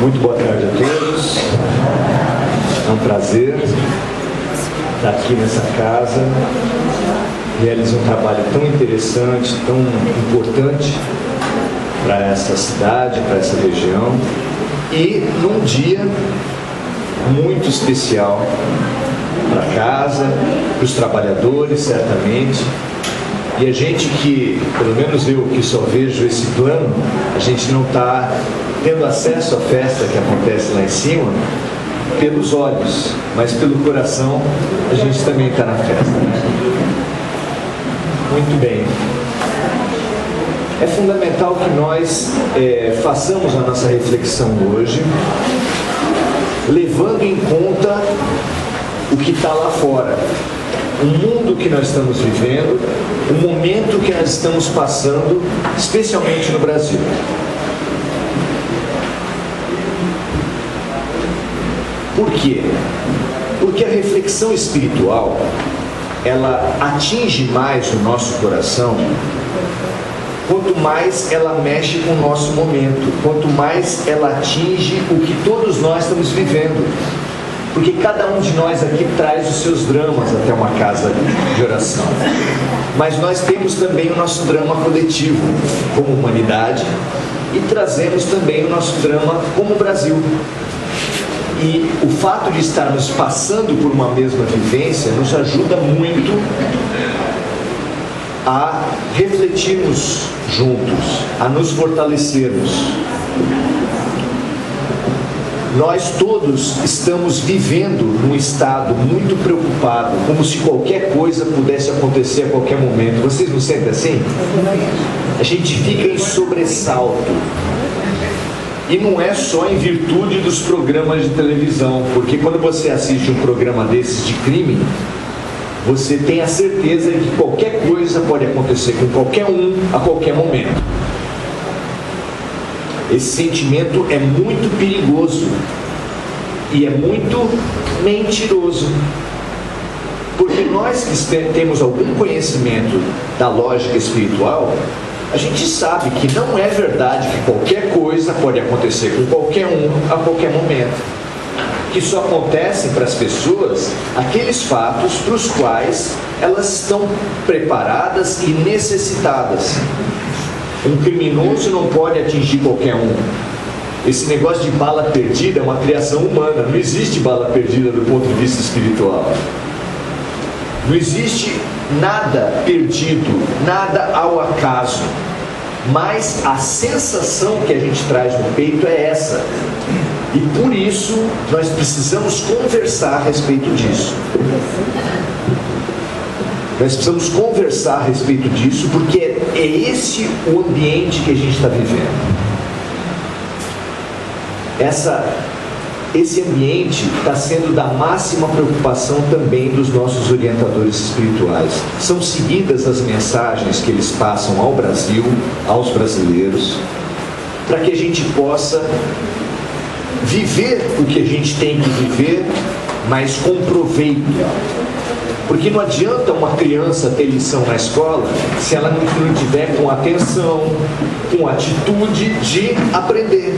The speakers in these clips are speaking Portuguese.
Muito boa tarde a todos. É um prazer estar aqui nessa casa. Realiza um trabalho tão interessante, tão importante para essa cidade, para essa região. E num dia muito especial para casa, para os trabalhadores, certamente. E a gente que, pelo menos eu que só vejo esse plano, a gente não está tendo acesso à festa que acontece lá em cima pelos olhos, mas pelo coração a gente também está na festa. Muito bem. É fundamental que nós façamos a nossa reflexão hoje, levando em conta o que está lá fora. O mundo que nós estamos vivendo, o momento que nós estamos passando, especialmente no Brasil. Por quê? Porque a reflexão espiritual, ela atinge mais o nosso coração quanto mais ela mexe com o nosso momento, quanto mais ela atinge o que todos nós estamos vivendo. Porque cada um de nós aqui traz os seus dramas até uma casa de oração. Mas nós temos também o nosso drama coletivo como humanidade e trazemos também o nosso drama como Brasil. E o fato de estarmos passando por uma mesma vivência nos ajuda muito a refletirmos juntos, a nos fortalecermos. Nós todos estamos vivendo num estado muito preocupado, como se qualquer coisa pudesse acontecer a qualquer momento. Vocês não sentem assim? A gente fica em sobressalto. E não é só em virtude dos programas de televisão, porque quando você assiste um programa desses de crime, você tem a certeza de que qualquer coisa pode acontecer com qualquer um a qualquer momento. Esse sentimento é muito perigoso e é muito mentiroso, porque nós que temos algum conhecimento da lógica espiritual, a gente sabe que não é verdade que qualquer coisa pode acontecer com qualquer um a qualquer momento, que só acontecem para as pessoas aqueles fatos para os quais elas estão preparadas e necessitadas. Um criminoso não pode atingir qualquer um. Esse negócio de bala perdida é uma criação humana. Não existe bala perdida do ponto de vista espiritual. Não existe nada perdido, nada ao acaso. Mas a sensação que a gente traz no peito é essa. E por isso nós precisamos conversar a respeito disso. Nós precisamos conversar a respeito disso, porque é esse o ambiente que a gente está vivendo. Esse ambiente está sendo da máxima preocupação também dos nossos orientadores espirituais. São seguidas as mensagens que eles passam ao Brasil, aos brasileiros, para que a gente possa viver o que a gente tem que viver, mas com proveito. Porque não adianta uma criança ter lição na escola se ela não tiver com atenção, com atitude de aprender.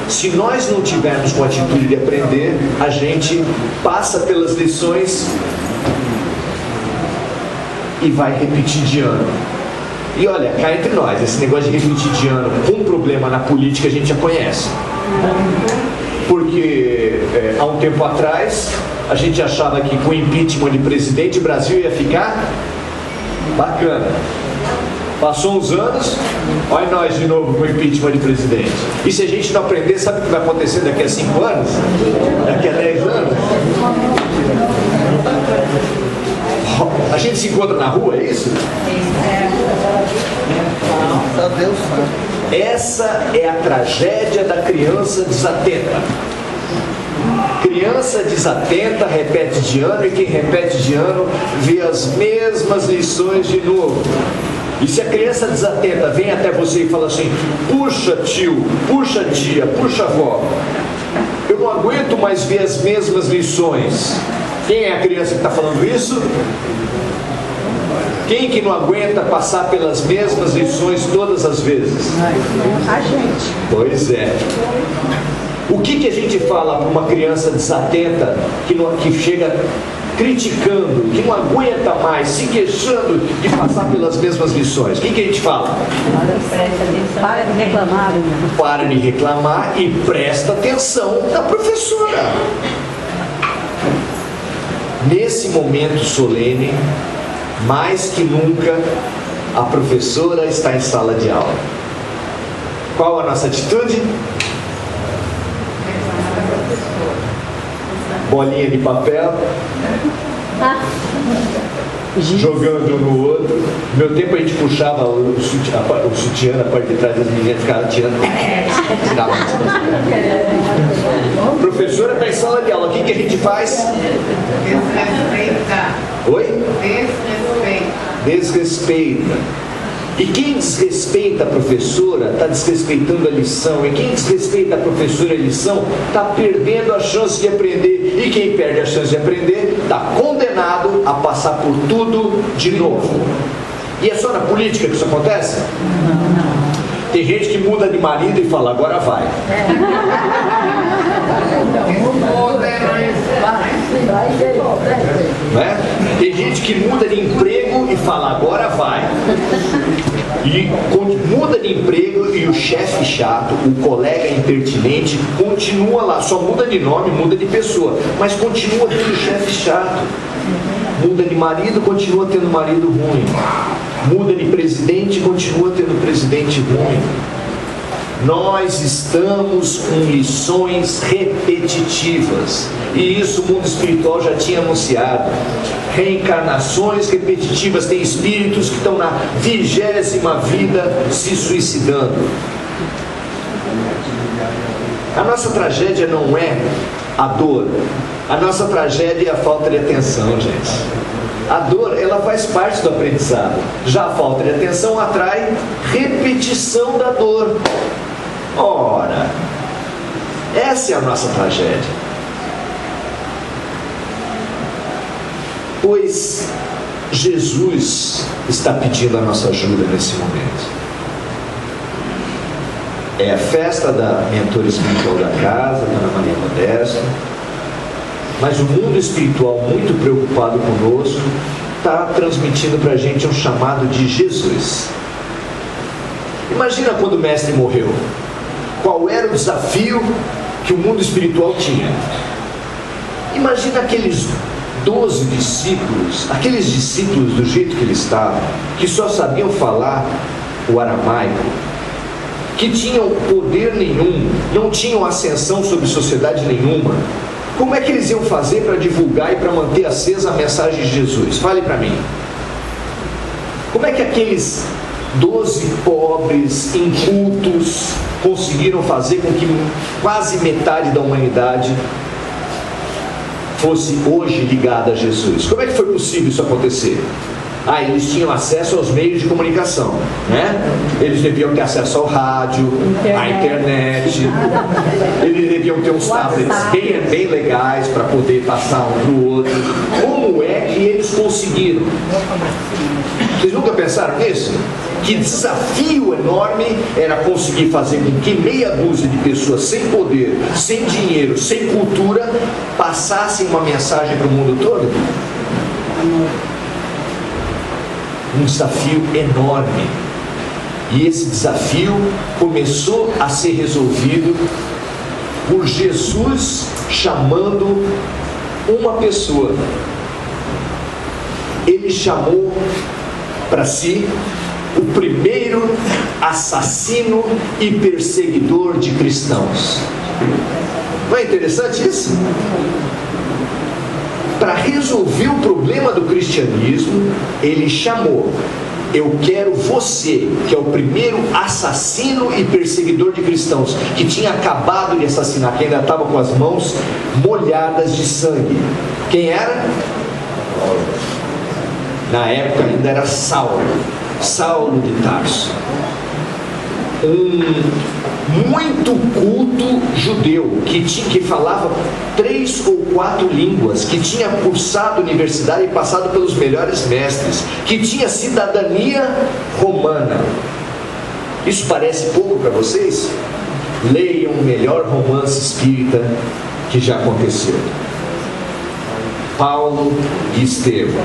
Se nós não tivermos com atitude de aprender, a gente passa pelas lições e vai repetir de ano. E olha, cá entre nós, esse negócio de repetir de ano com problema na política a gente já conhece. Porque há um tempo atrás a gente achava que com o impeachment de presidente o Brasil ia ficar bacana. Passou uns anos, olha nós de novo com o impeachment de presidente. E se a gente não aprender, sabe o que vai acontecer daqui a 5 anos? Daqui a 10 anos? A gente se encontra na rua, é isso? Essa é a tragédia da criança desatenta. Criança desatenta, repete de ano, e quem repete de ano vê as mesmas lições de novo. E se a criança desatenta vem até você e fala assim: puxa tio, puxa tia, puxa avó, eu não aguento mais ver as mesmas lições. Quem é a criança que está falando isso? Quem que não aguenta passar pelas mesmas lições todas as vezes? A gente. Pois é. O que a gente fala para uma criança desatenta que chega criticando, que não aguenta mais, se queixando de passar pelas mesmas lições? O que a gente fala? Para de reclamar. Para de reclamar e presta atenção na professora. Nesse momento solene, mais que nunca, a professora está em sala de aula. Qual a nossa atitude? Bolinha de papel, jogando um no outro. No meu tempo a gente puxava o sutiã na parte de trás das meninas, ficava tirando. A professora está em sala de aula, o que a gente faz? Desrespeita. Oi? Desrespeita. Desrespeita. E quem desrespeita a professora está desrespeitando a lição. E quem desrespeita a professora e a lição está perdendo a chance de aprender. E quem perde a chance de aprender está condenado a passar por tudo de novo. E é só na política que isso acontece? Tem gente que muda de marido e fala, agora vai. Né? Tem gente que muda de emprego e fala, agora vai. E muda de emprego e o chefe chato, o colega impertinente, continua lá, só muda de nome, muda de pessoa, mas continua tendo chefe chato. Muda de marido, continua tendo marido ruim. Muda de presidente, continua tendo presidente ruim. Nós estamos com lições repetitivas. E isso o mundo espiritual já tinha anunciado. Reencarnações repetitivas. Tem espíritos que estão na 20ª vida se suicidando. A nossa tragédia não é a dor. A nossa tragédia é a falta de atenção, gente. A dor, ela faz parte do aprendizado. Já a falta de atenção atrai repetição da dor. Ora, essa é a nossa tragédia. Pois Jesus está pedindo a nossa ajuda nesse momento. É a festa da mentora espiritual da casa, Dona Maria Modesto. Mas o mundo espiritual, muito preocupado conosco, está transmitindo para a gente um chamado de Jesus. Imagina quando o mestre morreu. Qual era o desafio que o mundo espiritual tinha? Imagina aqueles 12 discípulos, aqueles discípulos do jeito que eles estavam, que só sabiam falar o aramaico, que tinham poder nenhum, não tinham ascensão sobre sociedade nenhuma. Como é que eles iam fazer para divulgar e para manter acesa a mensagem de Jesus? Fale para mim. Como é que aqueles 12 pobres, incultos, conseguiram fazer com que quase metade da humanidade fosse hoje ligada a Jesus? Como é que foi possível isso acontecer? Eles tinham acesso aos meios de comunicação, né? Eles deviam ter acesso ao rádio, à internet. Eles deviam ter uns tablets bem legais para poder passar um para o outro. Como é que eles conseguiram? Vocês nunca pensaram nisso? Que desafio enorme era conseguir fazer com que meia dúzia de pessoas sem poder, sem dinheiro, sem cultura, passassem uma mensagem para o mundo todo? Um desafio enorme. E esse desafio começou a ser resolvido por Jesus chamando uma pessoa. Ele chamou para si o primeiro assassino e perseguidor de cristãos. Não é interessante isso? Para resolver o problema do cristianismo, ele chamou: eu quero você, que é o primeiro assassino e perseguidor de cristãos, que tinha acabado de assassinar, que ainda estava com as mãos molhadas de sangue. Quem era? Na época ainda era Saulo de Tarso. Um muito culto judeu, que falava 3 ou 4 línguas, que tinha cursado universidade e passado pelos melhores mestres, que tinha cidadania romana. Isso parece pouco para vocês? Leiam o melhor romance espírita que já aconteceu. Paulo e Estevão.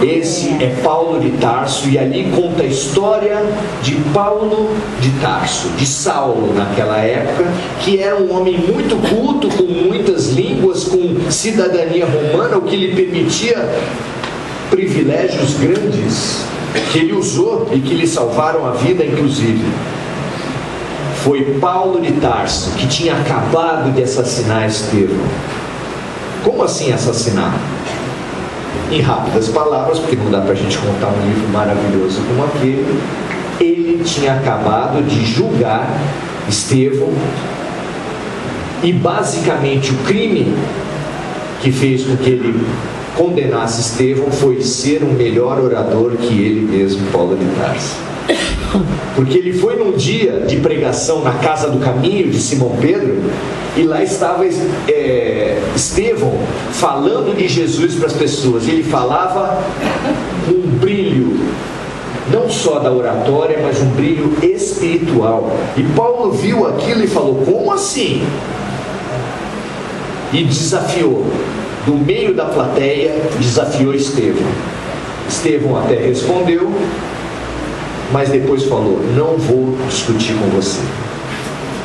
Esse é Paulo de Tarso, e ali conta a história de Paulo de Tarso, de Saulo naquela época, que era um homem muito culto, com muitas línguas, com cidadania romana, o que lhe permitia privilégios grandes, que ele usou e que lhe salvaram a vida, inclusive. Foi Paulo de Tarso que tinha acabado de assassinar Estevão. Como assim assassinar? Em rápidas palavras, porque não dá para a gente contar um livro maravilhoso como aquele, ele tinha acabado de julgar Estevão, e basicamente o crime que fez com que ele condenasse Estevão foi ser um melhor orador que ele mesmo, Paulo de Tarso. Porque ele foi num dia de pregação na Casa do Caminho de Simão Pedro, e lá estava Estevão falando de Jesus para as pessoas. Ele falava com um brilho, não só da oratória, mas um brilho espiritual. E Paulo viu aquilo e falou: como assim? E desafiou, do meio da plateia, desafiou Estevão. Estevão até respondeu, mas depois falou: não vou discutir com você.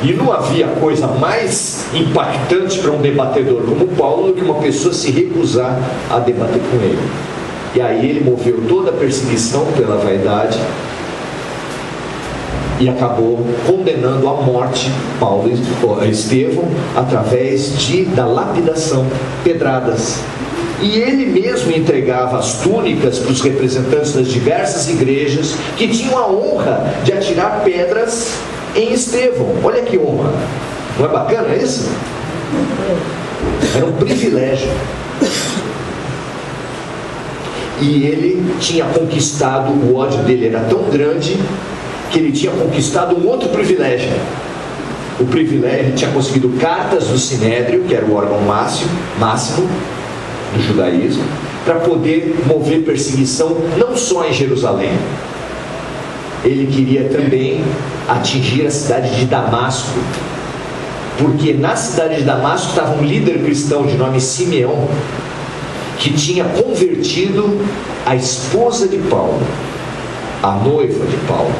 E não havia coisa mais impactante para um debatedor como Paulo do que uma pessoa se recusar a debater com ele. E aí ele moveu toda a perseguição pela vaidade e acabou condenando à morte Estevão através da lapidação, pedradas. E ele mesmo entregava as túnicas para os representantes das diversas igrejas, que tinham a honra de atirar pedras em Estevão. Olha que honra! Não é bacana isso? Era um privilégio. E ele tinha conquistado, o ódio dele era tão grande que ele tinha conquistado um outro privilégio. O privilégio, ele tinha conseguido cartas do Sinédrio, que era o órgão máximo do judaísmo, para poder mover perseguição não só em Jerusalém. Ele queria também atingir a cidade de Damasco, porque na cidade de Damasco estava um líder cristão de nome Simeão, que tinha convertido a esposa de Paulo, a noiva de Paulo.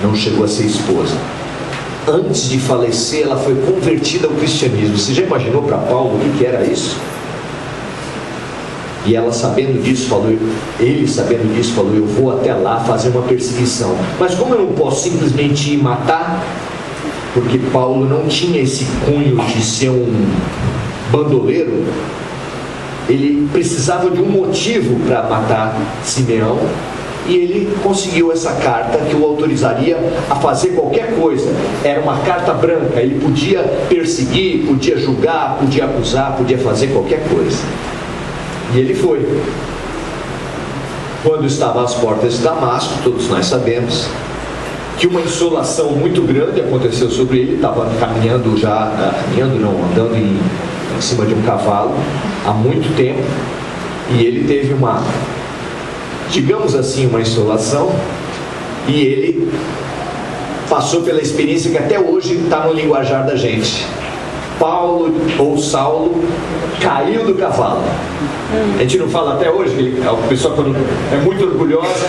Não chegou a ser esposa. Antes de falecer, ela foi convertida ao cristianismo. Você já imaginou para Paulo o que era isso? E ela sabendo disso falou, eu vou até lá fazer uma perseguição. Mas como eu não posso simplesmente ir matar, porque Paulo não tinha esse cunho de ser um bandoleiro, ele precisava de um motivo para matar Simeão, e ele conseguiu essa carta que o autorizaria a fazer qualquer coisa. Era uma carta branca, ele podia perseguir, podia julgar, podia acusar, podia fazer qualquer coisa. E ele foi. Quando estava às portas de Damasco, todos nós sabemos que uma insolação muito grande aconteceu sobre ele. Estava andando em cima de um cavalo há muito tempo, e ele teve uma insolação, e ele passou pela experiência que até hoje está no linguajar da gente. Paulo ou Saulo caiu do cavalo. A gente não fala até hoje que a pessoa, quando é muito orgulhosa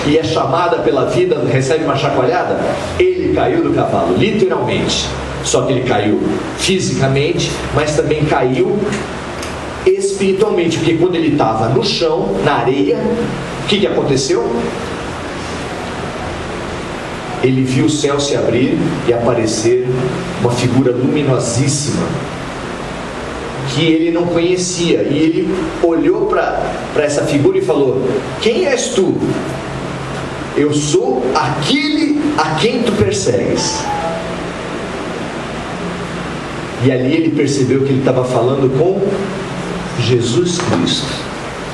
e é chamada pela vida, recebe uma chacoalhada. Ele caiu do cavalo, literalmente. Só que ele caiu fisicamente, mas também caiu espiritualmente, porque quando ele estava no chão, na areia, o que aconteceu? Ele viu o céu se abrir e aparecer uma figura luminosíssima que ele não conhecia, e ele olhou para essa figura e falou: quem és tu? Eu sou aquele a quem tu persegues. E ali ele percebeu que ele estava falando com Jesus Cristo.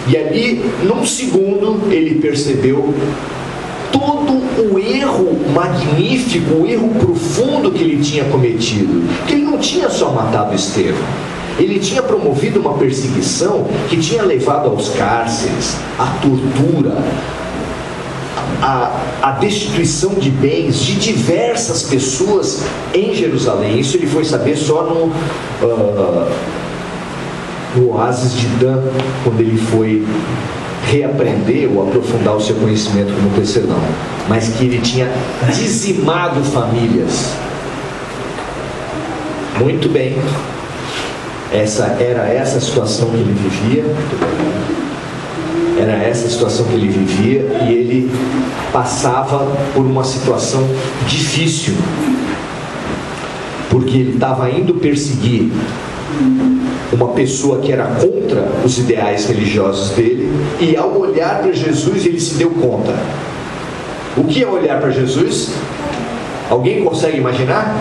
E ali, num segundo, ele percebeu todo o erro magnífico, o erro profundo que ele tinha cometido. Que ele não tinha só matado Estevão, ele tinha promovido uma perseguição que tinha levado aos cárceres, à tortura, a destituição de bens de diversas pessoas em Jerusalém. Isso ele foi saber só no oásis de Dan, quando ele foi reaprender ou aprofundar o seu conhecimento como tecelão. Mas que ele tinha dizimado famílias. Muito bem, era essa a situação que ele vivia. Era essa a situação que ele vivia, e ele passava por uma situação difícil, porque ele estava indo perseguir uma pessoa que era contra os ideais religiosos dele, e ao olhar para Jesus ele se deu conta. O que é olhar para Jesus? Alguém consegue imaginar?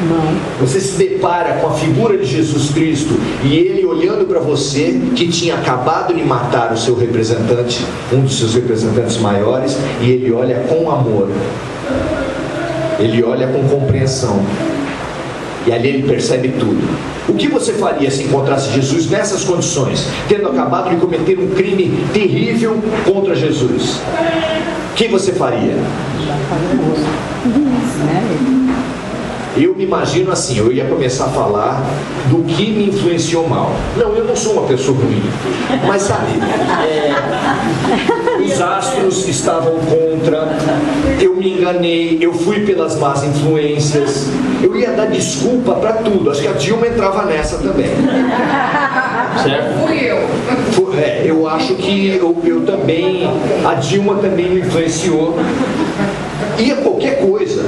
Não. Você se depara com a figura de Jesus Cristo e ele olhando para você, que tinha acabado de matar o seu representante, um dos seus representantes maiores, e ele olha com amor, ele olha com compreensão, e ali ele percebe tudo. O que você faria se encontrasse Jesus nessas condições, tendo acabado de cometer um crime terrível contra Jesus? O que você faria? Eu me imagino assim, eu ia começar a falar do que me influenciou mal. Não, eu não sou uma pessoa ruim, mas sabe, os astros estavam contra, eu me enganei, eu fui pelas más influências, eu ia dar desculpa para tudo. Acho que a Dilma entrava nessa também. Certo? Fui eu. Eu acho que eu também, a Dilma também me influenciou. Ia qualquer coisa.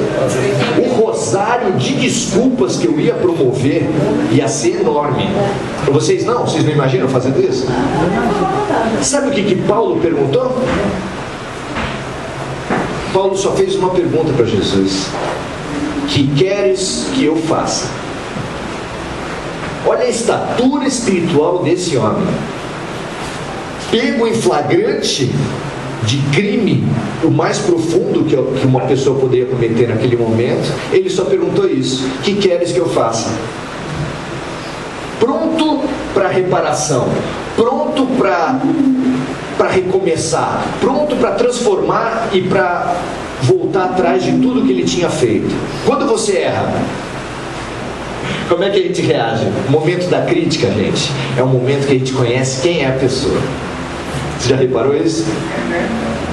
O rosário de desculpas que eu ia promover ia ser enorme. Vocês não imaginam fazendo isso? Sabe o que Paulo perguntou? Paulo só fez uma pergunta para Jesus: que queres que eu faça? Olha a estatura espiritual desse homem, pego em flagrante de crime, o mais profundo que uma pessoa poderia cometer naquele momento. Ele só perguntou isso: que queres que eu faça? Pronto para reparação, pronto para recomeçar, pronto para transformar e para voltar atrás de tudo que ele tinha feito. Quando você erra, como é que a gente reage? O momento da crítica, gente, é um momento que a gente conhece quem é a pessoa. Você já reparou isso?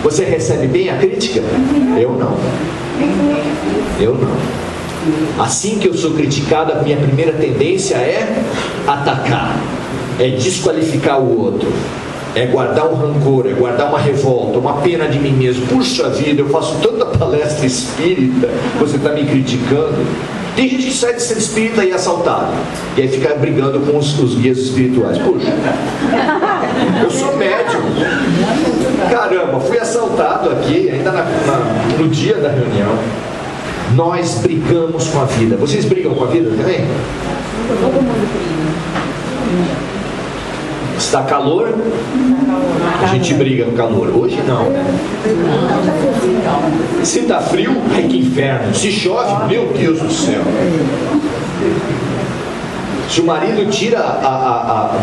Você recebe bem a crítica? Eu não. Eu não. Assim que eu sou criticado, a minha primeira tendência é atacar, é desqualificar o outro, é guardar um rancor, é guardar uma revolta, uma pena de mim mesmo. Puxa vida, eu faço tanta palestra espírita, você está me criticando. Tem gente que sai de ser espírita e é assaltado, e aí fica brigando com os guias espirituais. Puxa, eu sou médium. Caramba, fui assaltado aqui, ainda no dia da reunião. Nós brigamos com a vida. Vocês brigam com a vida também? Todo mundo briga. Está calor? A gente briga no calor. Hoje não. Se está frio, ai que inferno. Se chove, meu Deus do céu. Se o marido tira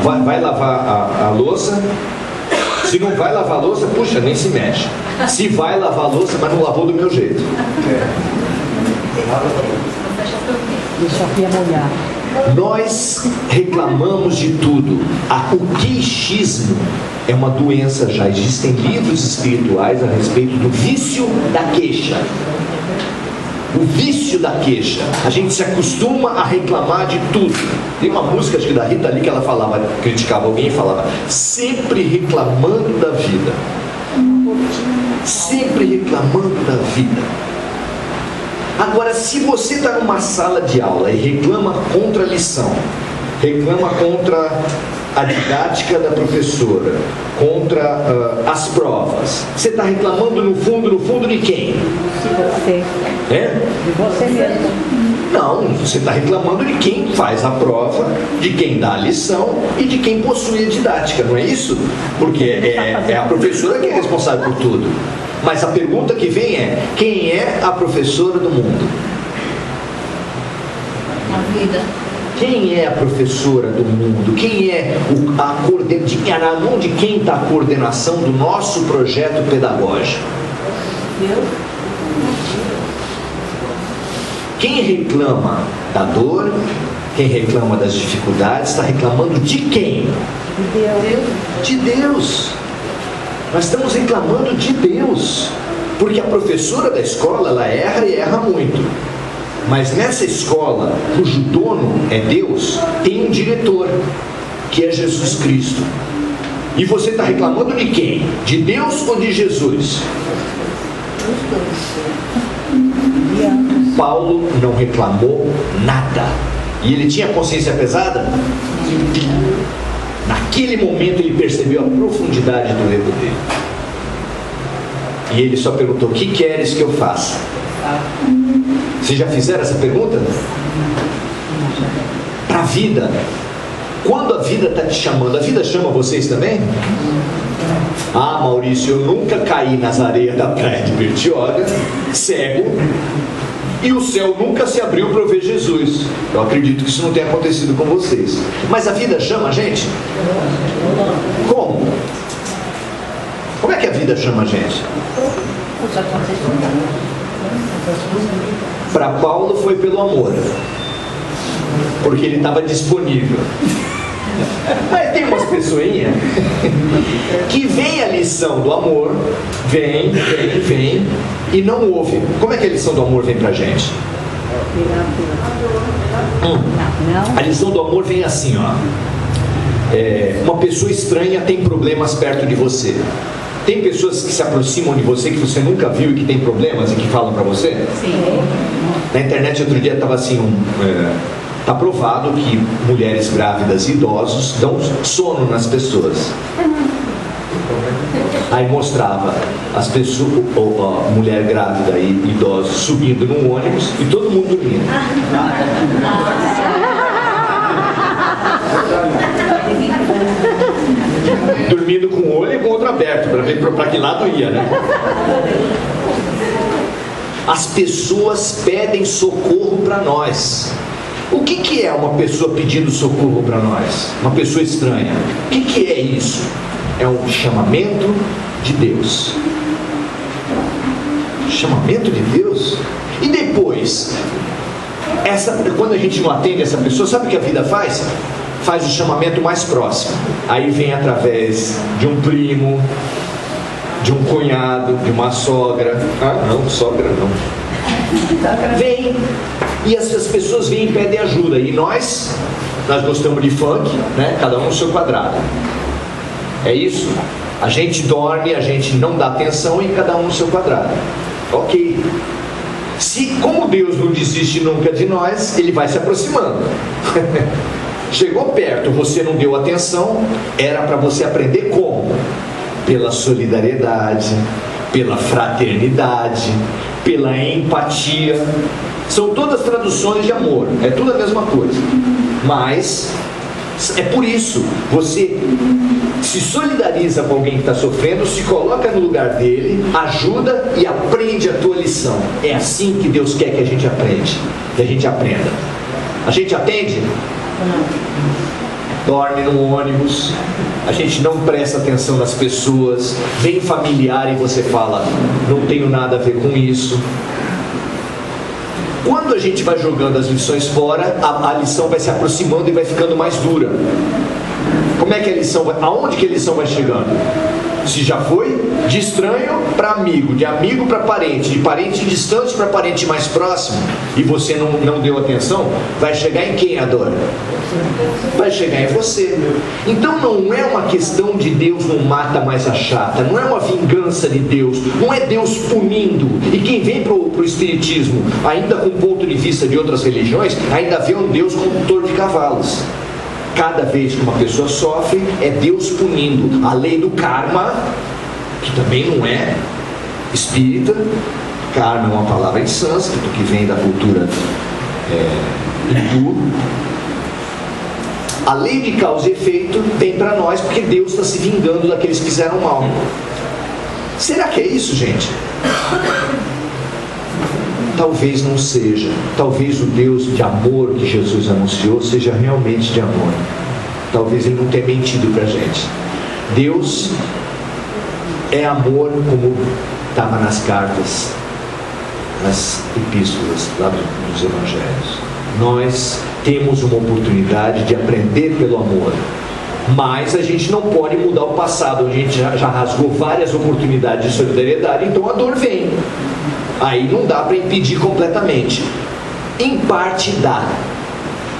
vai lavar a louça, se não vai lavar a louça, puxa, nem se mexe. Se vai lavar a louça, mas não lavou do meu jeito. Deixa a pia molhar. Nós reclamamos de tudo. O queixismo é uma doença já. Existem livros espirituais a respeito do vício da queixa. O vício da queixa. A gente se acostuma a reclamar de tudo. Tem uma música, acho que da Rita Lee, que ela falava, criticava alguém e falava: sempre reclamando da vida. Sempre reclamando da vida. Agora, se você está numa sala de aula e reclama contra a lição, reclama contra a didática da professora, contra as provas, você está reclamando no fundo de quem? De você. É? De você mesmo. Não, você está reclamando de quem faz a prova, de quem dá a lição e de quem possui a didática, não é isso? Porque é a professora que é responsável por tudo. Mas a pergunta que vem é: quem é a professora do mundo? A vida. Quem é a professora do mundo? Quem é na mão de quem está a coordenação do nosso projeto pedagógico? Deus. Quem reclama da dor, quem reclama das dificuldades, está reclamando de quem? De Deus. Nós estamos reclamando de Deus, porque a professora da escola, ela erra e erra muito. Mas nessa escola, cujo dono é Deus, tem um diretor, que é Jesus Cristo. E você está reclamando de quem? De Deus ou de Jesus? Paulo não reclamou nada. E ele tinha consciência pesada? Naquele momento ele percebeu a profundidade do erro dele. E ele só perguntou: o que queres que eu faça? Vocês já fizeram essa pergunta? Para a vida. Quando a vida está te chamando, a vida chama vocês também? Ah, Maurício, eu nunca caí nas areias da praia de Bertioga, cego, e o céu nunca se abriu para eu ver Jesus. Eu acredito que isso não tenha acontecido com vocês. Mas a vida chama a gente? Como? Como é que a vida chama a gente? Para Paulo foi pelo amor, porque ele estava disponível. Mas tem umas pessoinhas que vem a lição do amor, vem, e não ouve. Como é que a lição do amor vem pra gente? A lição do amor vem assim, ó. Uma pessoa estranha tem problemas perto de você. Tem pessoas que se aproximam de você que você nunca viu e que tem problemas e que falam pra você? Sim. Na internet outro dia estava assim, está provado que mulheres grávidas e idosos dão sono nas pessoas. Aí mostrava as pessoas, a mulher grávida e idosos subindo num ônibus e todo mundo dormindo. Dormindo com um olho e com o outro aberto, para ver para que lado ia, né? As pessoas pedem socorro para nós. O que é uma pessoa pedindo socorro para nós? Uma pessoa estranha. O que é isso? É um chamamento de Deus. Chamamento de Deus? E depois, quando a gente não atende essa pessoa, sabe o que a vida faz? Faz o chamamento mais próximo. Aí vem através de um primo, de um cunhado, de uma sogra. Ah, não, sogra não. Vem. E essas pessoas vêm e pedem ajuda. E nós gostamos de funk, né? Cada um no seu quadrado. É isso? A gente dorme, a gente não dá atenção e cada um no seu quadrado. Ok. Como Deus não desiste nunca de nós, Ele vai se aproximando. Chegou perto, você não deu atenção, era para você aprender como? Pela solidariedade, pela fraternidade, pela empatia. São todas traduções de amor, é tudo a mesma coisa. Mas é por isso, você se solidariza com alguém que está sofrendo, se coloca no lugar dele, ajuda e aprende a tua lição. É assim que Deus quer que a gente aprenda. A gente atende? Dorme no ônibus, a gente não presta atenção nas pessoas, vem familiar e você fala: não tenho nada a ver com isso. Quando a gente vai jogando as lições fora, a lição vai se aproximando e vai ficando mais dura. Como é que a lição vai? Aonde que a lição vai chegando? Se já foi de estranho para amigo, de amigo para parente, de parente distante para parente mais próximo, e você não deu atenção, vai chegar em quem a dor? Vai chegar em você. Então não é uma questão de Deus não mata mais a chata, não é uma vingança de Deus, não é Deus punindo. E quem vem pro Espiritismo, ainda com o ponto de vista de outras religiões, ainda vê um Deus condutor de cavalos. Cada vez que uma pessoa sofre, é Deus punindo. A lei do karma, que também não é espírita. Karma é uma palavra em sânscrito que vem da cultura hindu. A lei de causa e efeito vem para nós porque Deus está se vingando daqueles que fizeram mal. Será que é isso, gente? Talvez não seja. Talvez o Deus de amor que Jesus anunciou seja realmente de amor. Talvez Ele não tenha mentido para a gente. Deus é amor, como estava nas cartas, nas epístolas lá dos evangelhos. Nós temos uma oportunidade de aprender pelo amor, mas a gente não pode mudar o passado. A gente já rasgou várias oportunidades de solidariedade, então a dor vem. Aí não dá para impedir completamente. Em parte dá,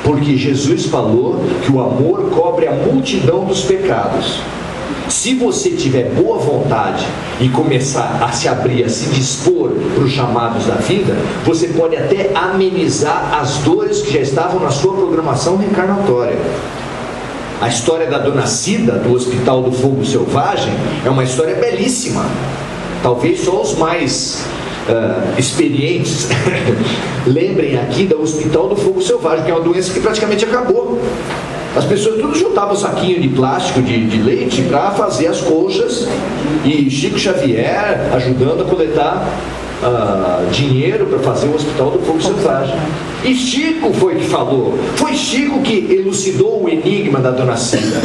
porque Jesus falou que o amor cobre a multidão dos pecados. Se você tiver boa vontade e começar a se abrir, a se dispor para os chamados da vida, você pode até amenizar as dores que já estavam na sua programação reencarnatória. A história da Dona Cida, do Hospital do Fogo Selvagem, é uma história belíssima. Talvez só os mais experientes lembrem aqui do Hospital do Fogo Selvagem, que é uma doença que praticamente acabou. As pessoas tudo juntavam saquinho de plástico de leite para fazer as colchas, e Chico Xavier ajudando a coletar dinheiro para fazer o Hospital do Fogo Selvagem. E Chico foi que falou, foi Chico que elucidou o enigma da Dona Cida.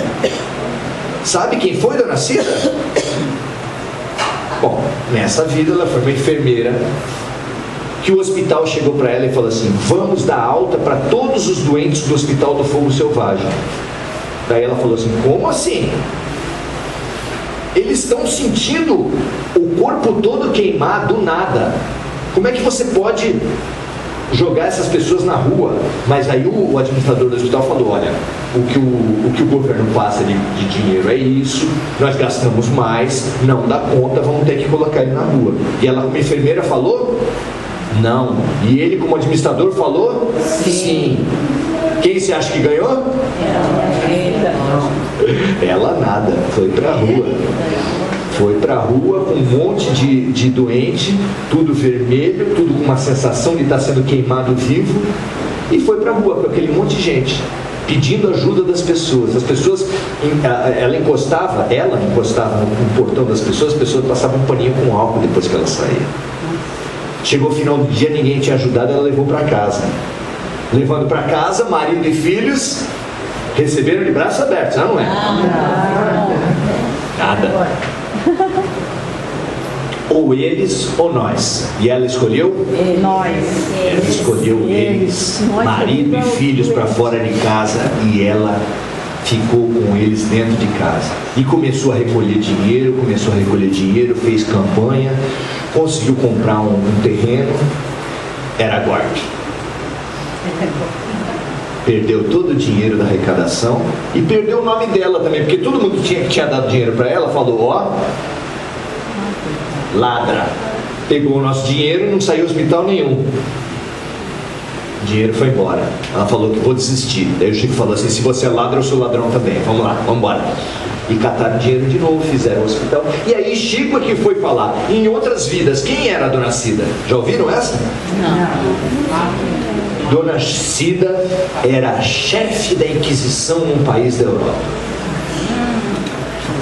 Sabe quem foi Dona Cida? Bom, nessa vida ela foi uma enfermeira que o hospital chegou para ela e falou assim: vamos dar alta para todos os doentes do Hospital do Fogo Selvagem. Daí ela falou assim: como assim? Eles estão sentindo o corpo todo queimar do nada. Como é que você pode jogar essas pessoas na rua? Mas aí o administrador do hospital falou: olha, o que o governo passa de dinheiro é isso, nós gastamos mais, não dá conta, vamos ter que colocar ele na rua. E ela, como enfermeira, falou: não. E ele, como administrador, falou: sim. Quem você acha que ganhou? Ela nada, foi pra rua. Foi pra rua com um monte de doente, tudo vermelho, tudo com uma sensação de estar sendo queimado vivo, e foi pra rua com aquele monte de gente, pedindo ajuda das pessoas. As pessoas, ela encostava no portão das pessoas, as pessoas passavam um paninho com álcool depois que ela saía. Chegou o final do dia, ninguém tinha ajudado, ela levou para casa. Levando para casa, marido e filhos receberam de braços abertos, não é? Nada. Ou eles ou nós. E ela escolheu? Nós. Ela escolheu eles, marido e filhos, para fora de casa, e ela ficou com eles dentro de casa. E começou a recolher dinheiro, fez campanha, conseguiu comprar um terreno, era guarda. Perdeu todo o dinheiro da arrecadação e perdeu o nome dela também, porque todo mundo que tinha dado dinheiro para ela falou: ó, ladra. Pegou o nosso dinheiro e não saiu do hospital nenhum. O dinheiro foi embora. Ela falou que vou desistir. Daí o Chico falou assim: se você é ladrão, eu sou ladrão também. Vamos lá, vamos embora. E cataram dinheiro de novo, fizeram o hospital. E aí Chico aqui foi falar: em outras vidas, quem era a Dona Cida? Já ouviram essa? Não. Dona Cida era chefe da Inquisição num país da Europa.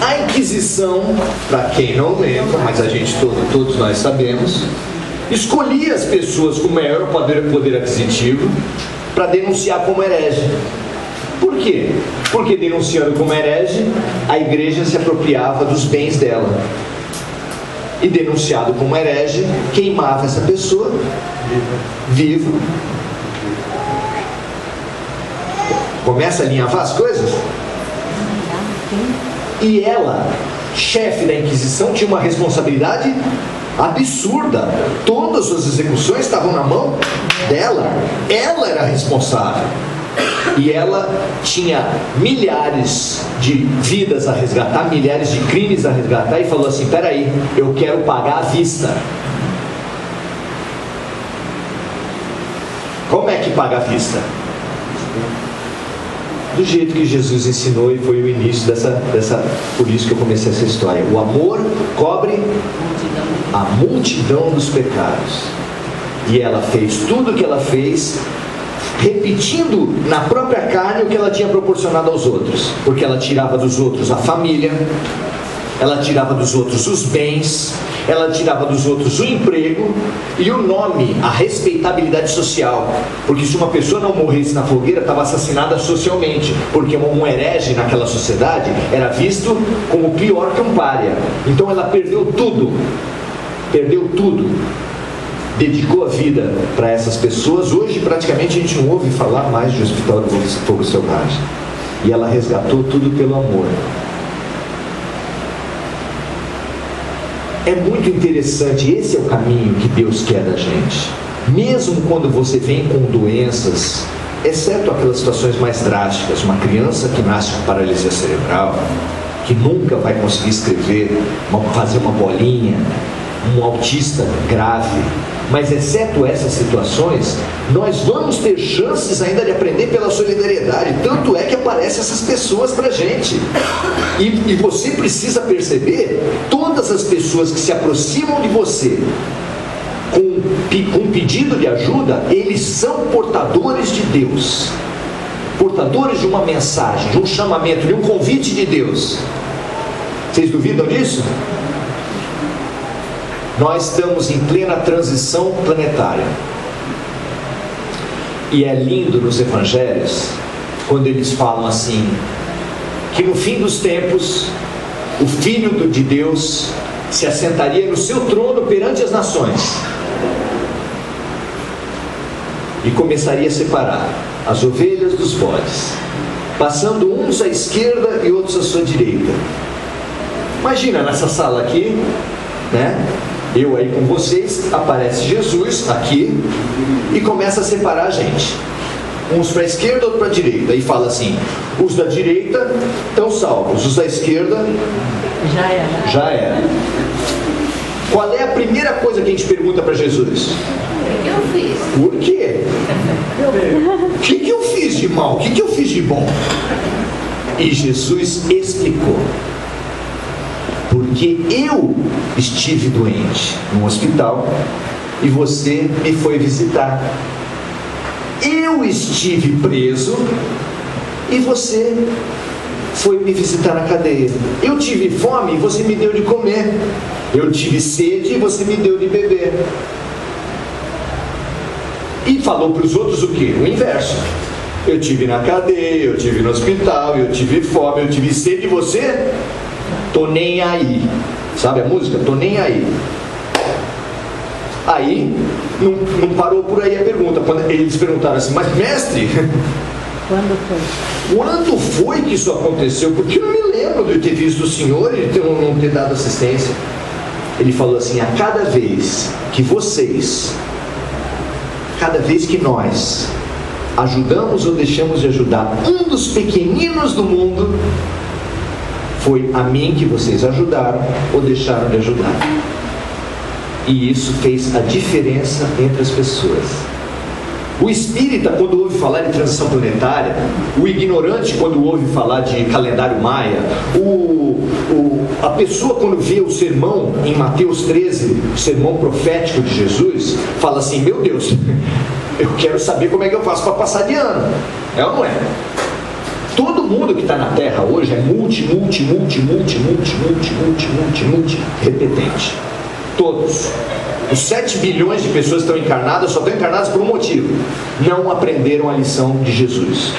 A Inquisição, para quem não lembra, mas a gente todos nós sabemos, escolhia as pessoas com maior poder aquisitivo para denunciar como herege. Por quê? Porque denunciando como herege, a igreja se apropriava dos bens dela. E denunciado como herege, queimava essa pessoa viva. Começa a alinhavar as coisas? E ela, chefe da Inquisição, tinha uma responsabilidade absurda. Todas as execuções estavam na mão dela. Ela era responsável. E ela tinha milhares de vidas a resgatar, milhares de crimes a resgatar, e falou assim: peraí, eu quero pagar à vista. Como é que paga à vista? Do jeito que Jesus ensinou, e foi o início por isso que eu comecei essa história. O amor cobre a multidão dos pecados. E ela fez tudo o que ela fez, repetindo na própria carne o que ela tinha proporcionado aos outros, porque ela tirava dos outros a família, ela tirava dos outros os bens, ela tirava dos outros o emprego e o nome, a respeitabilidade social. Porque se uma pessoa não morresse na fogueira, estava assassinada socialmente, porque um herege naquela sociedade era visto como pior que um pária. Então ela perdeu tudo, dedicou a vida para essas pessoas. Hoje praticamente a gente não ouve falar mais de Hospital de Fogo Selvagem, e ela resgatou tudo pelo amor. É muito interessante, esse é o caminho que Deus quer da gente. Mesmo quando você vem com doenças, exceto aquelas situações mais drásticas, uma criança que nasce com paralisia cerebral, que nunca vai conseguir escrever, fazer uma bolinha, um autista grave, mas exceto essas situações, nós vamos ter chances ainda de aprender pela solidariedade. Tanto é que aparecem essas pessoas para a gente, e você precisa perceber, todas as pessoas que se aproximam de você com pedido de ajuda, eles são portadores de Deus, portadores de uma mensagem, de um chamamento, de um convite de Deus. Vocês duvidam disso? Nós estamos em plena transição planetária, e é lindo nos evangelhos quando eles falam assim, que no fim dos tempos o Filho de Deus se assentaria no seu trono perante as nações e começaria a separar as ovelhas dos bodes, passando uns à esquerda e outros à sua direita. Imagina nessa sala aqui, né? Eu aí com vocês, aparece Jesus aqui e começa a separar a gente, uns para a esquerda, outros para a direita, e fala assim: os da direita estão salvos, os da esquerda já era. Qual é a primeira coisa que a gente pergunta para Jesus? O que eu fiz? Por quê? O que eu fiz de mal? O que eu fiz de bom? E Jesus explicou: porque eu estive doente no hospital e você me foi visitar. Eu estive preso e você foi me visitar na cadeia. Eu tive fome e você me deu de comer. Eu tive sede e você me deu de beber. E falou para os outros o quê? O inverso. Eu tive na cadeia, eu tive no hospital, eu tive fome, eu tive sede, e você... tô nem aí. Sabe a música? Tô nem aí. Aí não parou por aí a pergunta. Quando eles perguntaram assim: mas mestre, quando foi que isso aconteceu? Porque eu não me lembro de ter visto o senhor e de não ter dado assistência. Ele falou assim: a cada vez que nós ajudamos ou deixamos de ajudar um dos pequeninos do mundo, foi a mim que vocês ajudaram ou deixaram de ajudar. E isso fez a diferença entre as pessoas. O espírita, quando ouve falar de transição planetária, o ignorante, quando ouve falar de calendário maia, a pessoa, quando vê o sermão em Mateus 13, o sermão profético de Jesus, fala assim: meu Deus, eu quero saber como é que eu faço para passar de ano. É ou não é? Todo mundo que está na Terra hoje é multi repetente. Todos. Os 7 bilhões de pessoas que estão encarnadas só estão encarnadas por um motivo: não aprenderam a lição de Jesus.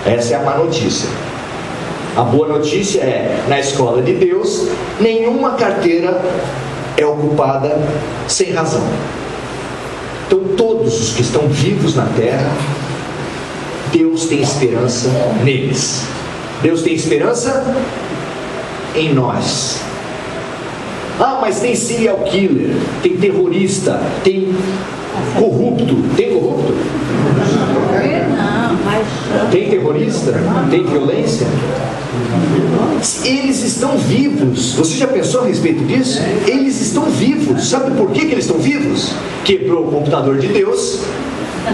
Essa é a má notícia. A boa notícia é: na escola de Deus, nenhuma carteira é ocupada sem razão. Então todos os que estão vivos na Terra, Deus tem esperança neles. Deus tem esperança em nós. Ah, mas tem serial killer, tem terrorista, tem corrupto. Tem corrupto? Tem terrorista? Tem violência? Eles estão vivos. Você já pensou a respeito disso? Eles estão vivos. Sabe por que eles estão vivos? Quebrou o computador de Deus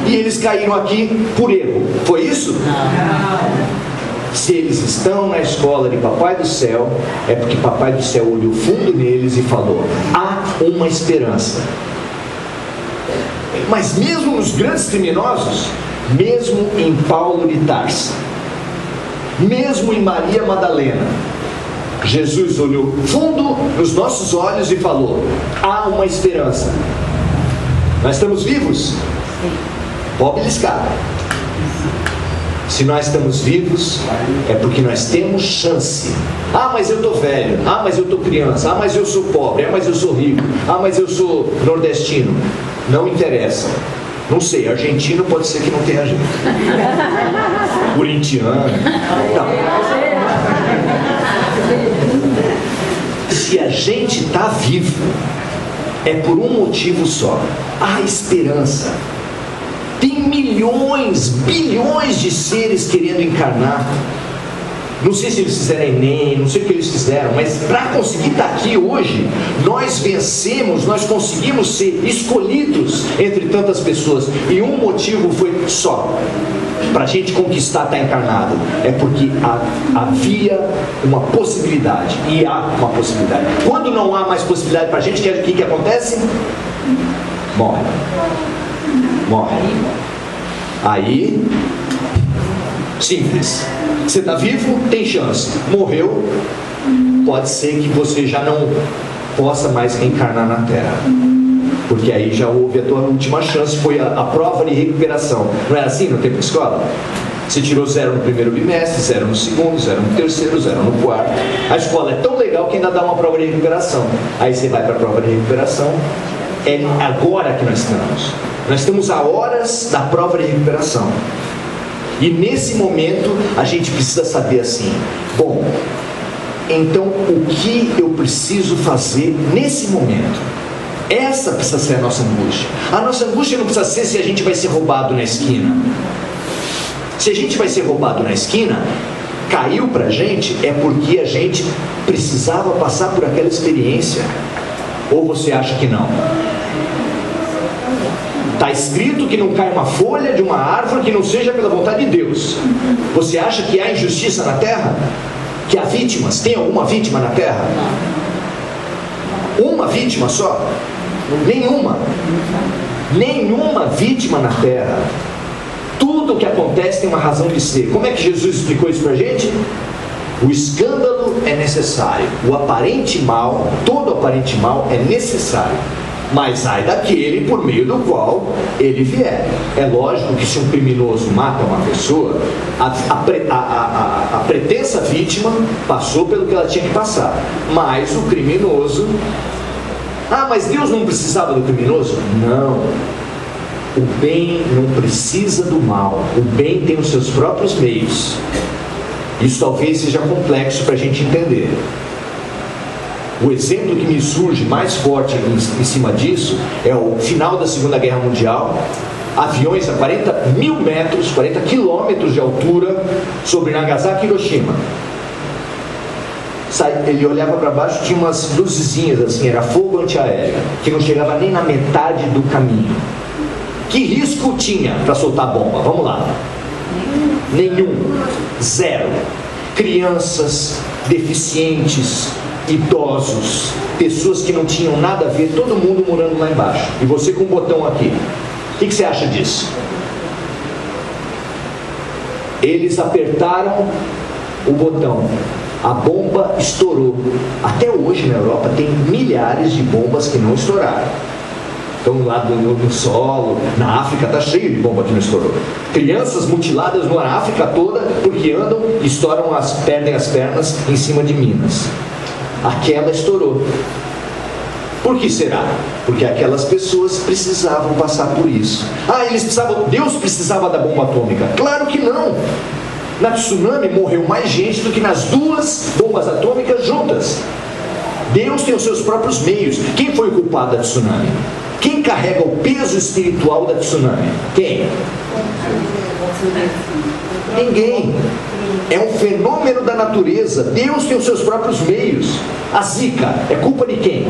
e eles caíram aqui por erro. Foi isso? Se eles estão na escola de Papai do Céu, é porque Papai do Céu olhou fundo neles e falou: há uma esperança. Mas mesmo nos grandes criminosos, mesmo em Paulo de Tarso, mesmo em Maria Madalena, Jesus olhou fundo nos nossos olhos e falou: há uma esperança. Nós estamos vivos? Pode beliscar. Se nós estamos vivos, é porque nós temos chance. Ah, mas eu estou velho. Ah, mas eu estou criança. Ah, mas eu sou pobre. Ah, mas eu sou rico. Ah, mas eu sou nordestino. Não interessa. Não sei, argentino pode ser que não tenha jeito. Corintiano. Não. Se a gente está vivo, é por um motivo só: a esperança. Tem milhões, bilhões de seres querendo encarnar. Não sei se eles fizeram Enem, não sei o que eles fizeram, mas para conseguir estar aqui hoje, nós vencemos, nós conseguimos ser escolhidos entre tantas pessoas. E um motivo foi só: para a gente conquistar estar encarnado. É porque havia uma possibilidade, e há uma possibilidade. Quando não há mais possibilidade para a gente, o que acontece? Morre. Aí, simples. Você está vivo, tem chance. Morreu, pode ser que você já não possa mais reencarnar na Terra, porque aí já houve a tua última chance. Foi a prova de recuperação. Não era assim no tempo de escola? Você tirou 0 no primeiro bimestre, 0 no segundo, 0 no terceiro, 0 no quarto. A escola é tão legal que ainda dá uma prova de recuperação. Aí você vai para a prova de recuperação. É agora que nós estamos. Nós estamos a horas da prova de recuperação. E nesse momento a gente precisa saber assim: bom, então o que eu preciso fazer nesse momento? Essa precisa ser a nossa angústia. A nossa angústia não precisa ser se a gente vai ser roubado na esquina. Se a gente vai ser roubado na esquina, caiu pra gente, é porque a gente precisava passar por aquela experiência. Ou você acha que não? Está escrito que não cai uma folha de uma árvore que não seja pela vontade de Deus. Você acha que há injustiça na terra? Que há vítimas? Tem alguma vítima na terra? Uma vítima só? Nenhuma. Nenhuma vítima na terra. Tudo que acontece tem uma razão de ser. Como é que Jesus explicou isso para a gente? O escândalo é necessário. O aparente mal, todo aparente mal é necessário. Mas ai daquele por meio do qual ele vier. É lógico que se um criminoso mata uma pessoa, a pretensa vítima passou pelo que ela tinha que passar. Mas o criminoso... Ah, mas Deus não precisava do criminoso? Não. O bem não precisa do mal. O bem tem os seus próprios meios. Isso talvez seja complexo para a gente entender. O exemplo que me surge mais forte em cima disso é o final da Segunda Guerra Mundial. Aviões a 40 mil metros, 40 quilômetros de altura sobre Nagasaki e Hiroshima. Ele olhava para baixo, tinha umas luzezinhas assim, era fogo antiaéreo, que não chegava nem na metade do caminho. Que risco tinha para soltar a bomba? Vamos lá. Nenhum. Zero. Crianças, deficientes, idosos, pessoas que não tinham nada a ver, todo mundo morando lá embaixo. E você com um botão aqui. O que você acha disso? Eles apertaram o botão. A bomba estourou. Até hoje na Europa tem milhares de bombas que não estouraram. Estão lá no solo. Na África está cheio de bomba que não estourou. Crianças mutiladas na África toda porque andam e estouram perdem as pernas em cima de minas. Aquela estourou. Por que será? Porque aquelas pessoas precisavam passar por isso. Deus precisava da bomba atômica? Claro que não. Na tsunami morreu mais gente do que nas 2 bombas atômicas juntas. Deus tem os seus próprios meios. Quem foi o culpado da tsunami? Quem carrega o peso espiritual da tsunami? Quem? Ninguém. É um fenômeno da natureza. Deus tem os seus próprios meios. A zika é culpa de quem?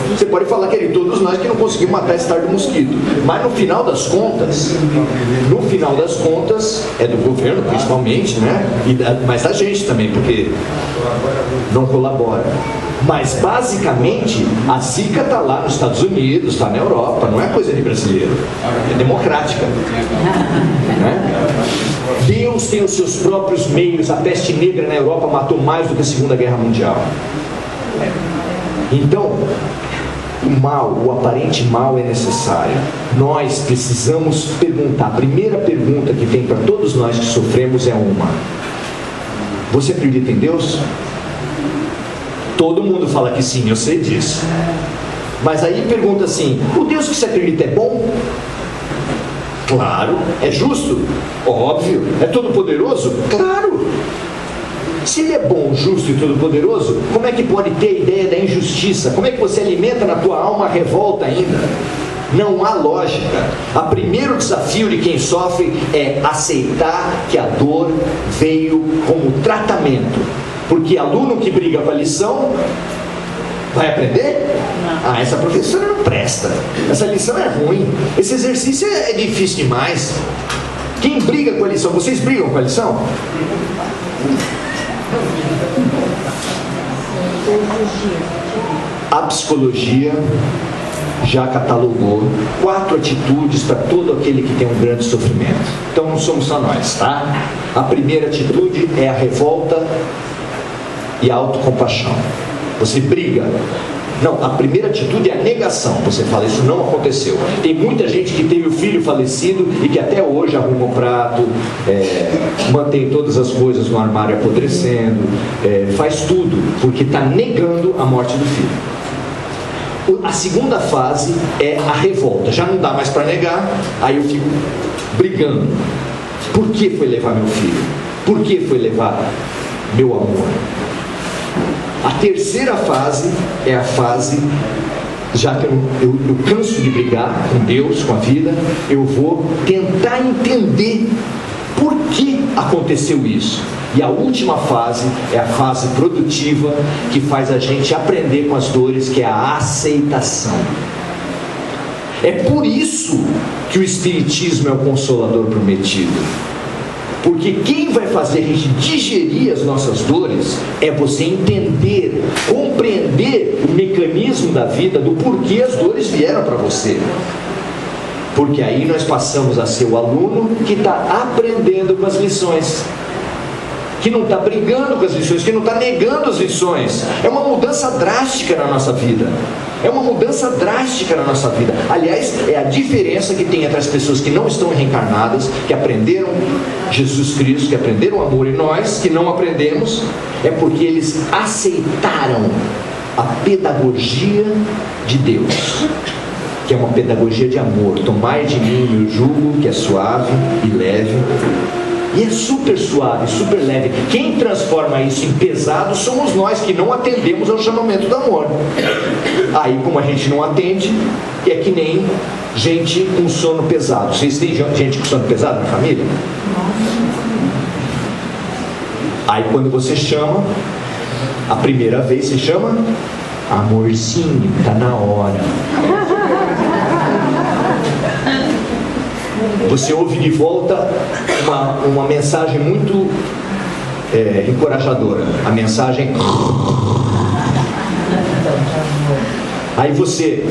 Você pode falar que todos nós que não conseguimos matar esse tal do mosquito, mas no final das contas, é do governo principalmente, né? Mas da gente também, porque não colabora. Mas basicamente a Zika está lá nos Estados Unidos, está na Europa, não é coisa de brasileiro, é democrática, né? Deus tem os seus próprios meios. A peste negra na Europa matou mais do que a Segunda Guerra Mundial. Então, o mal, o aparente mal é necessário. Nós precisamos perguntar. A primeira pergunta que tem para todos nós que sofremos é uma: você acredita em Deus? Todo mundo fala que sim, eu sei disso. Mas aí pergunta assim: o Deus que você acredita é bom? Claro. É justo? Óbvio. É todo-poderoso? Claro. Se ele é bom, justo e todo-poderoso, como é que pode ter a ideia da injustiça? Como é que você alimenta na tua alma a revolta ainda? Não há lógica. O primeiro desafio de quem sofre é aceitar que a dor veio como tratamento. Porque aluno que briga com a lição vai aprender? Não. Essa professora não presta. Essa lição é ruim. Esse exercício é difícil demais. Quem briga com a lição? Vocês brigam com a lição? A psicologia já catalogou 4 atitudes para todo aquele que tem um grande sofrimento. Então não somos só nós, tá? A primeira atitude é a revolta e a autocompaixão. Você briga. Não, a primeira atitude é a negação. Você fala, isso não aconteceu. Tem muita gente que teve o filho falecido e que até hoje arruma o prato, mantém todas as coisas no armário apodrecendo, faz tudo, porque está negando a morte do filho. A segunda fase é a revolta. Já não dá mais para negar, aí eu fico brigando. Por que foi levar meu filho? Por que foi levar meu amor? A terceira fase é a fase, já que eu canso de brigar com Deus, com a vida, eu vou tentar entender por que aconteceu isso. E a última fase é a fase produtiva, que faz a gente aprender com as dores, que é a aceitação. É por isso que o Espiritismo é o consolador prometido. Porque quem vai fazer a gente digerir as nossas dores é você entender, compreender o mecanismo da vida, do porquê as dores vieram para você. Porque aí nós passamos a ser o aluno que está aprendendo com as lições, que não está brigando com as lições, que não está negando as lições. É uma mudança drástica na nossa vida. É uma mudança drástica na nossa vida. Aliás, é a diferença que tem entre as pessoas que não estão reencarnadas, que aprenderam Jesus Cristo, que aprenderam o amor, e nós, que não aprendemos, é porque eles aceitaram a pedagogia de Deus, que é uma pedagogia de amor. Tomai de mim o meu jugo, que é suave e leve. E é super suave, super leve. Quem transforma isso em pesado somos nós, que não atendemos ao chamamento do amor. Aí, como a gente não atende, é que nem gente com sono pesado. Vocês têm gente com sono pesado na família? Aí quando você chama, a primeira vez você chama, amorzinho, tá na hora. Você ouve de volta uma mensagem muito encorajadora. A mensagem... Aí você,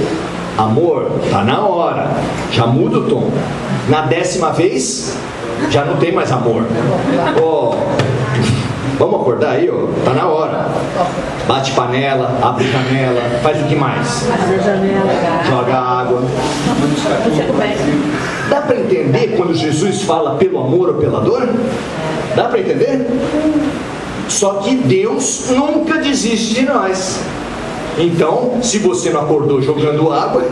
amor, tá na hora. Já muda o tom. Na 10ª vez, já não tem mais amor. Vamos acordar aí, tá na hora. Bate panela, abre janela, faz o que mais? Joga água. Dá para entender quando Jesus fala pelo amor ou pela dor? Dá para entender? Só que Deus nunca desiste de nós. Então, se você não acordou jogando água,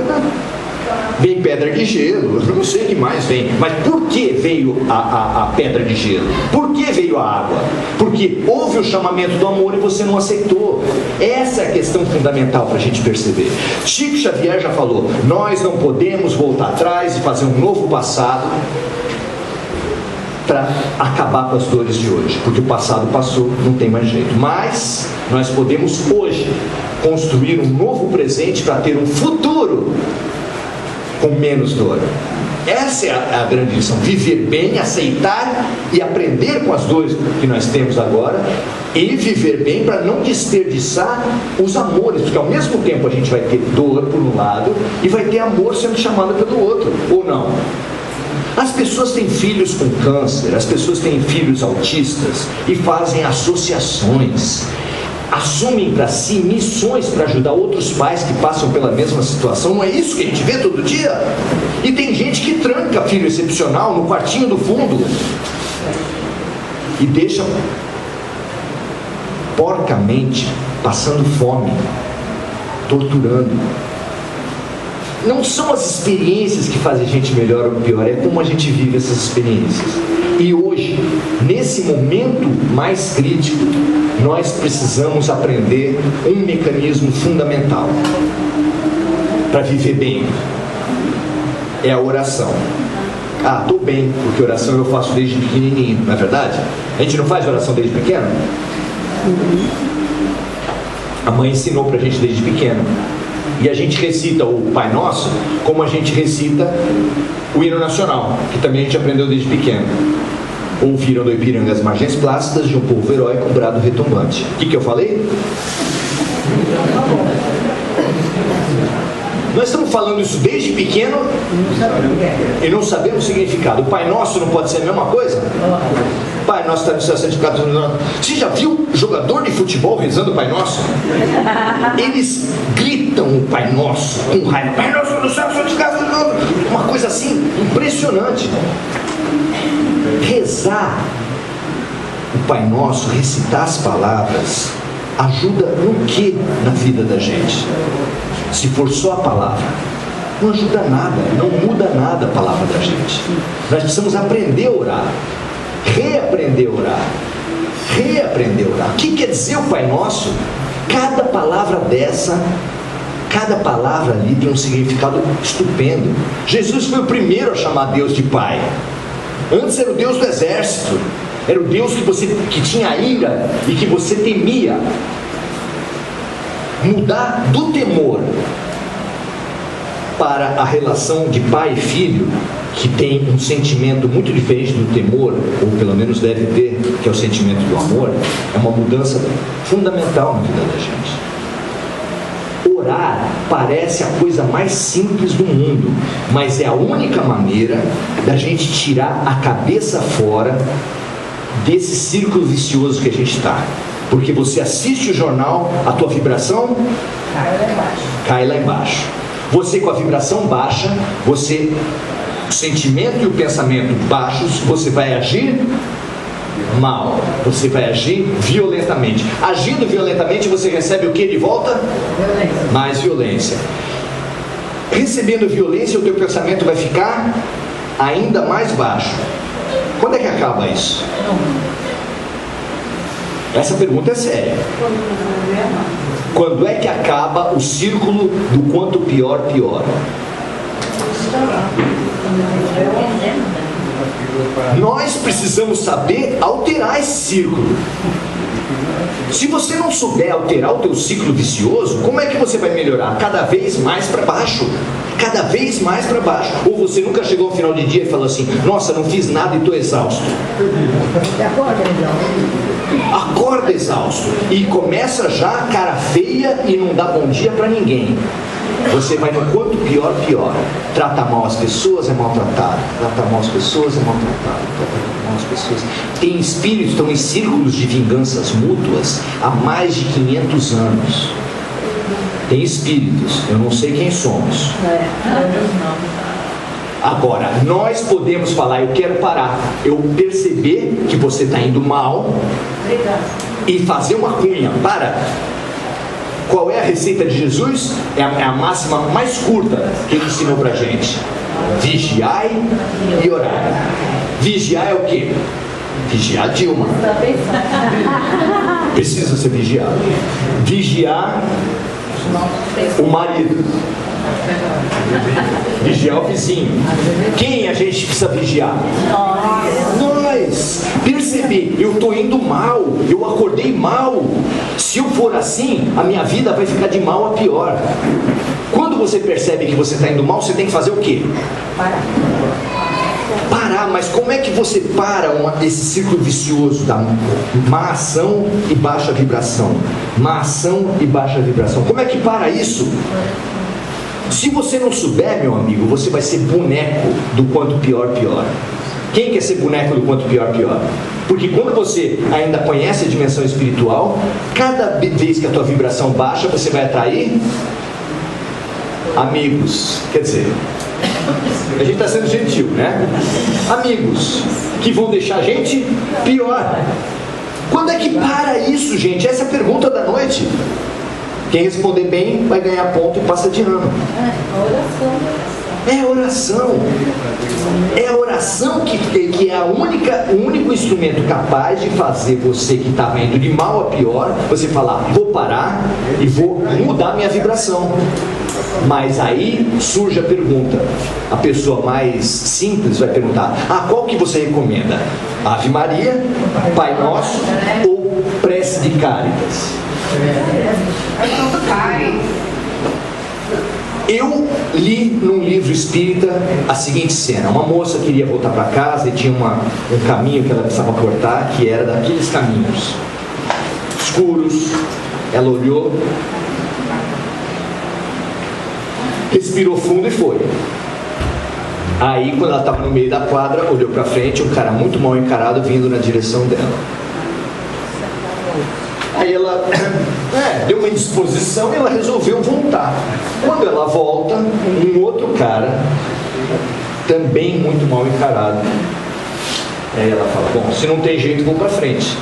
vem pedra de gelo, eu não sei o que mais vem. Mas por que veio a pedra de gelo? Por que veio a água? Porque houve o chamamento do amor e você não aceitou. Essa é a questão fundamental para a gente perceber. Chico Xavier já falou, nós não podemos voltar atrás e fazer um novo passado. para acabar com as dores de hoje, porque o passado passou, não tem mais jeito. Mas nós podemos hoje construir um novo presente para ter um futuro com menos dor. Essa é a grande lição: viver bem, aceitar e aprender com as dores que nós temos agora, e viver bem para não desperdiçar os amores, porque ao mesmo tempo a gente vai ter dor por um lado e vai ter amor sendo chamado pelo outro, ou não? As pessoas têm filhos com câncer, as pessoas têm filhos autistas e fazem associações, assumem para si missões para ajudar outros pais que passam pela mesma situação. Não é isso que a gente vê todo dia? E tem gente que tranca filho excepcional no quartinho do fundo e deixa porcamente passando fome, torturando. Não são as experiências que fazem a gente melhor ou pior, é como a gente vive essas experiências. E hoje, nesse momento mais crítico, nós precisamos aprender um mecanismo fundamental para viver bem. É a oração. Ah, estou bem, porque oração eu faço desde pequenininho, não é verdade? A gente não faz oração desde pequeno? A mãe ensinou para a gente desde pequeno. E a gente recita o Pai Nosso como a gente recita o hino nacional, que também a gente aprendeu desde pequeno. Ouviram do Ipiranga as margens plácidas de um povo heróico, um brado retumbante. O que eu falei? Nós estamos falando isso desde pequeno e não sabemos o significado. O Pai Nosso não pode ser a mesma coisa? Pai Nosso está no céu santificado. Você já viu jogador de futebol rezando o Pai Nosso? Eles gritam o Pai Nosso com raiva. Pai Nosso no céu santificado. Uma coisa assim impressionante. Rezar o Pai Nosso, recitar as palavras, ajuda no que na vida da gente? Se for só a palavra, não ajuda nada, não muda nada a palavra da gente. Nós precisamos aprender a orar, reaprender a orar, reaprender a orar. O que quer dizer o Pai Nosso? Cada palavra dessa, cada palavra ali tem um significado estupendo. Jesus foi o primeiro a chamar Deus de Pai. Antes era o Deus do exército, era o Deus que tinha ira e que você temia. Mudar do temor para a relação de pai e filho, que tem um sentimento muito diferente do temor, ou pelo menos deve ter, que é o sentimento do amor, é uma mudança fundamental na vida da gente. Orar parece a coisa mais simples do mundo, mas é a única maneira da gente tirar a cabeça fora desse círculo vicioso que a gente está. Porque você assiste o jornal, a tua vibração cai lá embaixo. Você com a vibração baixa, o sentimento e o pensamento baixos, você vai agir mal, você vai agir violentamente. Agindo violentamente, você recebe o que de volta? Violência. Mais violência. Recebendo violência, o teu pensamento vai ficar ainda mais baixo. Quando é que acaba isso? Essa pergunta é séria. Quando é que acaba o círculo do quanto pior, pior? Nós precisamos saber alterar esse círculo. Se você não souber alterar o teu ciclo vicioso, como é que você vai melhorar? Cada vez mais para baixo. Cada vez mais para baixo. Ou você nunca chegou ao final de dia e falou assim: nossa, não fiz nada e estou exausto. Acorda exausto e começa já cara feia e não dá bom dia para ninguém. Você vai no quanto pior, pior. Trata mal as pessoas, é maltratado. Trata mal as pessoas, é maltratado. Trata mal as pessoas. Tem espíritos, estão em círculos de vinganças mútuas há mais de 500 anos. Tem espíritos, eu não sei quem somos. Agora, nós podemos falar: eu quero parar. Eu perceber que você está indo mal e fazer uma cunha. Para. Qual é a receita de Jesus? É a máxima mais curta que ele ensinou pra gente: vigiai e orai. Vigiar é o quê? Vigiar Dilma. Precisa ser vigiado. Vigiar o marido. Vigiar o vizinho. Quem a gente precisa vigiar? Nós. Mas perceber, eu estou indo mal, eu acordei mal. Se eu for assim, a minha vida vai ficar de mal a pior. Quando você percebe que você está indo mal, você tem que fazer o quê? Parar, mas como é que você para esse círculo vicioso da má ação e baixa vibração? Má ação e baixa vibração. Como é que para isso? Se você não souber, meu amigo, você vai ser boneco do quanto pior, pior. Quem quer ser boneco do quanto pior, pior? Porque quando você ainda conhece a dimensão espiritual, cada vez que a tua vibração baixa, você vai atrair amigos. Quer dizer, a gente está sendo gentil, né? Amigos que vão deixar a gente pior. Quando é que para isso, gente? Essa é a pergunta da noite. Quem responder bem vai ganhar ponto e passa de ano. É oração. É a oração que é o único instrumento capaz de fazer você que estava indo de mal a pior, você falar, vou parar e vou mudar minha vibração. Mas aí surge a pergunta. A pessoa mais simples vai perguntar, qual que você recomenda? Ave Maria, Pai Nosso ou prece de Cáritas? Eu li num livro espírita a seguinte cena. Uma moça queria voltar para casa e tinha um caminho que ela precisava cortar, que era daqueles caminhos escuros. Ela olhou, respirou fundo e foi. Aí, quando ela estava no meio da quadra, olhou para frente, um cara muito mal encarado vindo na direção dela. Aí ela deu uma indisposição e ela resolveu voltar. Quando ela volta, um outro cara, também muito mal encarado. Aí ela fala, bom, se não tem jeito, vou para frente.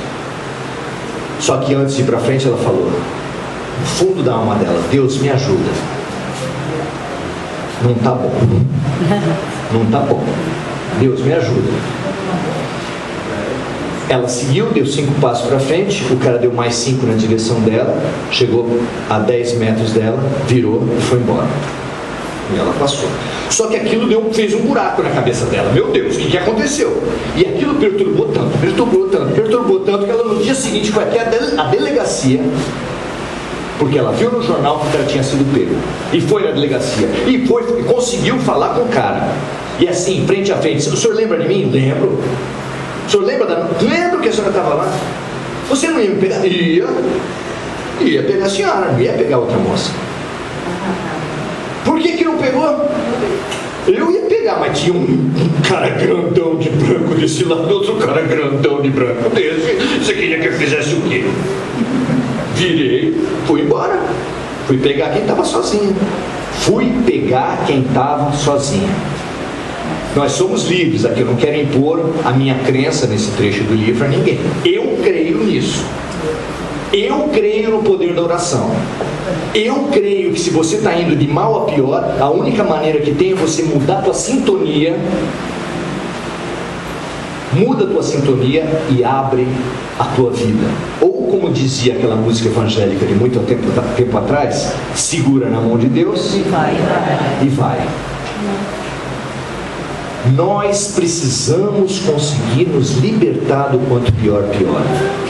Só que antes de ir para frente, ela falou, no fundo da alma dela, Deus me ajuda. Não tá bom. Não tá bom. Deus me ajuda. Ela seguiu, deu 5 passos para frente, o cara deu mais 5 na direção dela, chegou a 10 metros dela, virou e foi embora. E ela passou. Só que aquilo fez um buraco na cabeça dela. Meu Deus, o que aconteceu? E aquilo perturbou tanto, que ela no dia seguinte foi até a delegacia, porque ela viu no jornal que o cara tinha sido pego. E foi na delegacia. E conseguiu falar com o cara. E assim, frente a frente, o senhor lembra de mim? Lembro. O senhor lembra que a senhora estava lá? Você não ia me pegar? Ia pegar a senhora, não ia pegar outra moça. Por que não pegou? Eu ia pegar, mas tinha um cara grandão de branco desse lado, outro cara grandão de branco desse. Você queria que eu fizesse o quê? Virei, fui embora. Fui pegar quem estava sozinho. Nós somos livres aqui, eu não quero impor a minha crença nesse trecho do livro a ninguém. Eu creio nisso. Eu creio no poder da oração. Eu creio que se você está indo de mal a pior, a única maneira que tem é você mudar a tua sintonia. Muda a tua sintonia e abre a tua vida. Ou como dizia aquela música evangélica de muito tempo atrás, segura na mão de Deus e vai. Nós precisamos conseguir nos libertar do quanto pior, pior.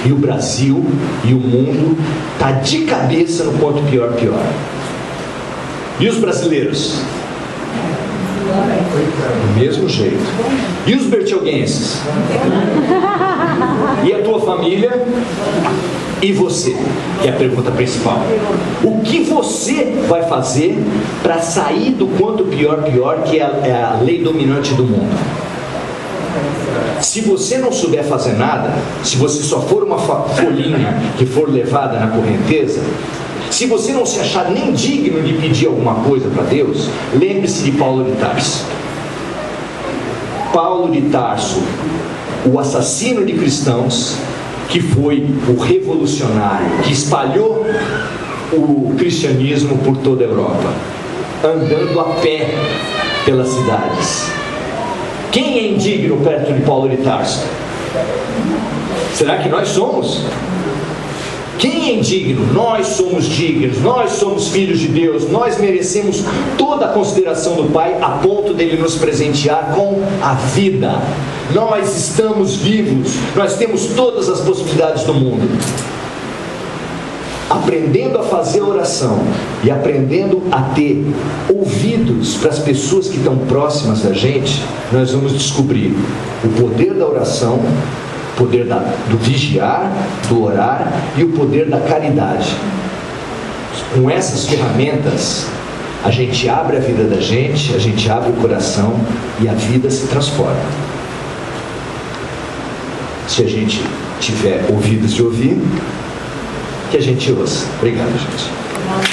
E o Brasil e o mundo está de cabeça no quanto pior, pior. E os brasileiros? Do mesmo jeito. E os bertioguenses? E a tua família? E você? Que é a pergunta principal. O que você vai fazer para sair do quanto pior, pior, que é a lei dominante do mundo? Se você não souber fazer nada, se você só for uma folhinha que for levada na correnteza, se você não se achar nem digno de pedir alguma coisa para Deus, lembre-se de Paulo de Tarso. Paulo de Tarso, o assassino de cristãos, que foi o revolucionário, que espalhou o cristianismo por toda a Europa, andando a pé pelas cidades. Quem é indigno perto de Paulo de Tarso? Será que nós somos? Quem ninguém é digno, nós somos dignos, nós somos filhos de Deus, nós merecemos toda a consideração do Pai a ponto dele nos presentear com a vida. Nós estamos vivos, nós temos todas as possibilidades do mundo. Aprendendo a fazer oração e aprendendo a ter ouvidos para as pessoas que estão próximas da gente, nós vamos descobrir o poder da oração, o poder do vigiar, do orar e o poder da caridade. Com essas ferramentas, a gente abre a vida da gente, a gente abre o coração e a vida se transforma. Se a gente tiver ouvidos de ouvir, que a gente ouça. Obrigado, gente.